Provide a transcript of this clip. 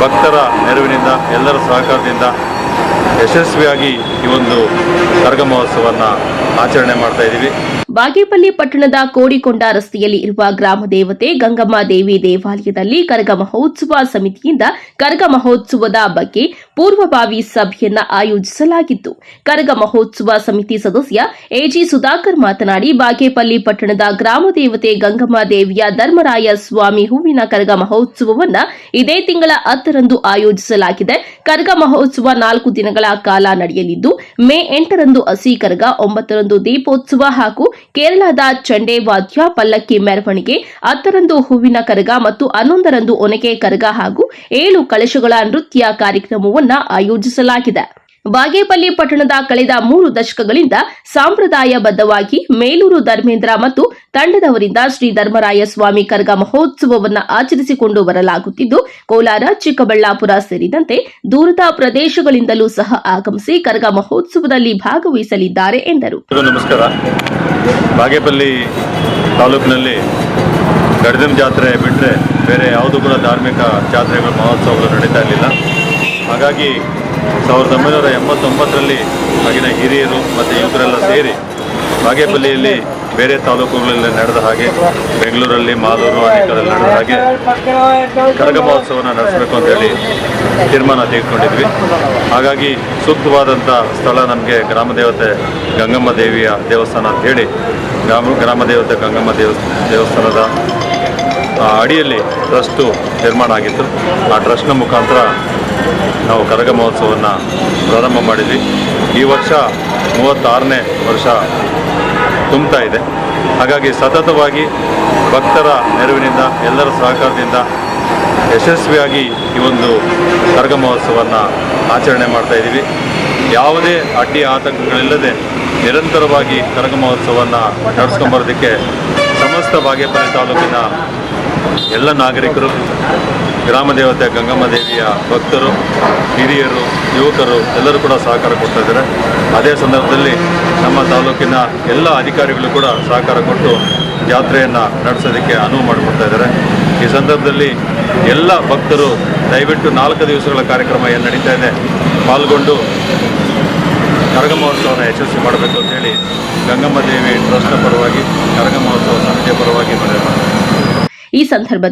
ಭಕ್ತರ ನೆರವಿನಿಂದ ಎಲ್ಲರ ಸಹಕಾರದಿಂದ ಯಶಸ್ವಿಯಾಗಿ ಈ ಒಂದು ಕರಗ ಮಹೋತ್ಸವವನ್ನು ಆಚರಣೆ ಮಾಡ್ತಾ ಇದ್ದೀವಿ. ಬಾಗೇಪಲ್ಲಿ ಪಟ್ಟಣದ ಕೋಡಿಕೊಂಡ ರಸ್ತೆಯಲ್ಲಿ ಇರುವ ಗ್ರಾಮ ದೇವತೆ ಗಂಗಮ್ಮ ದೇವಿ ದೇವಾಲಯದಲ್ಲಿ ಕರಗ ಮಹೋತ್ಸವ ಸಮಿತಿಯಿಂದ ಕರಗ ಮಹೋತ್ಸವದ ಬಗ್ಗೆ ಪೂರ್ವಭಾವಿ ಸಭೆಯನ್ನ ಆಯೋಜಿಸಲಾಗಿತ್ತು. ಕರಗ ಮಹೋತ್ಸವ ಸಮಿತಿ ಸದಸ್ಯ ಎಜಿ ಸುಧಾಕರ್ ಮಾತನಾಡಿ, ಬಾಗೇಪಲ್ಲಿ ಪಟ್ಟಣದ ಗ್ರಾಮ ದೇವತೆ ಗಂಗಮ್ಮ ದೇವಿಯ ಧರ್ಮರಾಯ ಸ್ವಾಮಿ ಹೂವಿನ ಕರಗ ಮಹೋತ್ಸವವನ್ನು ಇದೇ ತಿಂಗಳ 10ರಂದು ಆಯೋಜಿಸಲಾಗಿದೆ. ಕರಗ ಮಹೋತ್ಸವ 4 ದಿನಗಳ ಕಾಲ ನಡೆಯಲಿದ್ದು, ಮೇ 8ರಂದು ಹಸಿ ಕರಗ, 9ರಂದು ದೀಪೋತ್ಸವ ಹಾಗೂ ಕೇರಳದ ಚಂಡೆ ವಾದ್ಯ ಪಲ್ಲಕ್ಕಿ ಮೆರವಣಿಗೆ, 10ರಂದು ಹೂವಿನ ಕರಗ ಮತ್ತು 11ರಂದು ಒನಕೆ ಕರಗ ಹಾಗೂ 7 ಕಳಶಗಳ ನೃತ್ಯ ಕಾರ್ಯಕ್ರಮವನ್ನು ಆಯೋಜಿಸಲಾಗಿದೆ. ಬಾಗೇಪಲ್ಲಿ ಪಟ್ಟಣದ ಕಳೆದ 3 ದಶಕಗಳಿಂದ ಸಂಪ್ರದಾಯಬದ್ಧವಾಗಿ ಮೇಲೂರು ಧರ್ಮೇಂದ್ರ ಮತ್ತು ತಂಡದವರಿಂದ ಶ್ರೀ ಧರ್ಮರಾಯ ಸ್ವಾಮಿ ಕರಗ ಮಹೋತ್ಸವವನ್ನು ಆಚರಿಸಿಕೊಂಡು ಬರಲಾಗುತ್ತಿದ್ದು, ಕೋಲಾರ, ಚಿಕ್ಕಬಳ್ಳಾಪುರ ಸೇರಿದಂತೆ ದೂರದ ಪ್ರದೇಶಗಳಿಂದಲೂ ಸಹ ಆಗಮಿಸಿ ಕರಗ ಮಹೋತ್ಸವದಲ್ಲಿ ಭಾಗವಹಿಸಲಿದ್ದಾರೆ ಎಂದರು. ನಮಸ್ಕಾರ. ಬಾಗೇಪಲ್ಲಿ ತಾಲೂಕಿನಲ್ಲಿ ಗಡದಂ ಜಾತ್ರೆ ಬಿಟ್ಟರೆ ಬೇರೆ ಯಾವುದೂ ಕೂಡ ಧಾರ್ಮಿಕ ಜಾತ್ರೆಗಳು ಮಹೋತ್ಸವಗಳು ನಡೀತಾ ಇರಲಿಲ್ಲ. ಹಾಗಾಗಿ 1989ರಲ್ಲಿ ಆಗಿನ ಹಿರಿಯರು ಮತ್ತು ಯುವಕರೆಲ್ಲ ಸೇರಿ ಬಾಗೇಪಲ್ಲಿಯಲ್ಲಿ ಬೇರೆ ತಾಲೂಕುಗಳಲ್ಲಿ ನಡೆದ ಹಾಗೆ, ಬೆಂಗಳೂರಲ್ಲಿ, ಮಾಲೂರು, ಅನೇಕರಲ್ಲಿ ನಡೆದ ಹಾಗೆ ಕರಗ ಮಹೋತ್ಸವನ ನಡೆಸಬೇಕು ಅಂತೇಳಿ ತೀರ್ಮಾನ ತೆಗೆದುಕೊಂಡಿದ್ವಿ. ಹಾಗಾಗಿ ಸೂಕ್ತವಾದಂಥ ಸ್ಥಳ ನಮಗೆ ಗ್ರಾಮದೇವತೆ ಗಂಗಮ್ಮ ದೇವಿಯ ದೇವಸ್ಥಾನ ಅಂತೇಳಿ ಗ್ರಾಮದೇವತೆ ಗಂಗಮ್ಮ ದೇವಸ್ಥಾನದ ಅಡಿಯಲ್ಲಿ ಟ್ರಸ್ಟು ನಿರ್ಮಾಣ ಆಗಿತ್ತು. ಆ ಟ್ರಸ್ಟ್ನ ಮುಖಾಂತರ ನಾವು ಕರಗ ಮಹೋತ್ಸವವನ್ನು ಪ್ರಾರಂಭ ಮಾಡಿದ್ವಿ. ಈ ವರ್ಷ 36ನೇ ವರ್ಷ ತುಂಬ್ತಾ ಇದೆ. ಹಾಗಾಗಿ ಸತತವಾಗಿ ಭಕ್ತರ ನೆರವಿನಿಂದ ಎಲ್ಲರ ಸಹಕಾರದಿಂದ ಯಶಸ್ವಿಯಾಗಿ ಈ ಒಂದು ಕರಗ ಮಹೋತ್ಸವವನ್ನು ಆಚರಣೆ ಮಾಡ್ತಾ ಇದ್ದೀವಿ. ಯಾವುದೇ ಅಡ್ಡಿ ಆತಂಕಗಳಿಲ್ಲದೆ ನಿರಂತರವಾಗಿ ಕರಗ ಮಹೋತ್ಸವವನ್ನು ನಡೆಸ್ಕೊಂಬರೋದಕ್ಕೆ ಸಮಸ್ತ ಬಾಗೇಪಲ್ಲಿ ತಾಲೂಕಿನ ಎಲ್ಲ ನಾಗರಿಕರು, ಗ್ರಾಮದೇವತೆ ಗಂಗಮ್ಮ ದೇವಿಯ ಭಕ್ತರು, ಹಿರಿಯರು, ಯುವಕರು ಎಲ್ಲರೂ ಕೂಡ ಸಹಕಾರ ಕೊಡ್ತಾ ಇದ್ದಾರೆ. ಅದೇ ಸಂದರ್ಭದಲ್ಲಿ ನಮ್ಮ ತಾಲೂಕಿನ ಎಲ್ಲ ಅಧಿಕಾರಿಗಳು ಕೂಡ ಸಹಕಾರ ಕೊಟ್ಟು ಜಾತ್ರೆಯನ್ನು ನಡೆಸೋದಕ್ಕೆ ಅನುವು ಮಾಡಿಕೊಡ್ತಾ ಇದ್ದಾರೆ. ಈ ಸಂದರ್ಭದಲ್ಲಿ ಎಲ್ಲ ಭಕ್ತರು ದಯವಿಟ್ಟು 4 ದಿವಸಗಳ ಕಾರ್ಯಕ್ರಮ ಏನು ನಡೀತಾ ಇದೆ ಪಾಲ್ಗೊಂಡು ಕರಗ ಮಹೋತ್ಸವನ ಯಶಸ್ವಿ ಮಾಡಬೇಕು ಅಂತೇಳಿ ಗಂಗಮ್ಮ ದೇವಿ ಟ್ರಸ್ಟ್ನ ಪರವಾಗಿ, ಕರಗ ಮಹೋತ್ಸವ ಸಮಿತಿಯ ಪರವಾಗಿ ಮನವಿ ಮಾಡ್ತಾರೆ. ಈ ಸಂದರ್ಭದಲ್ಲಿ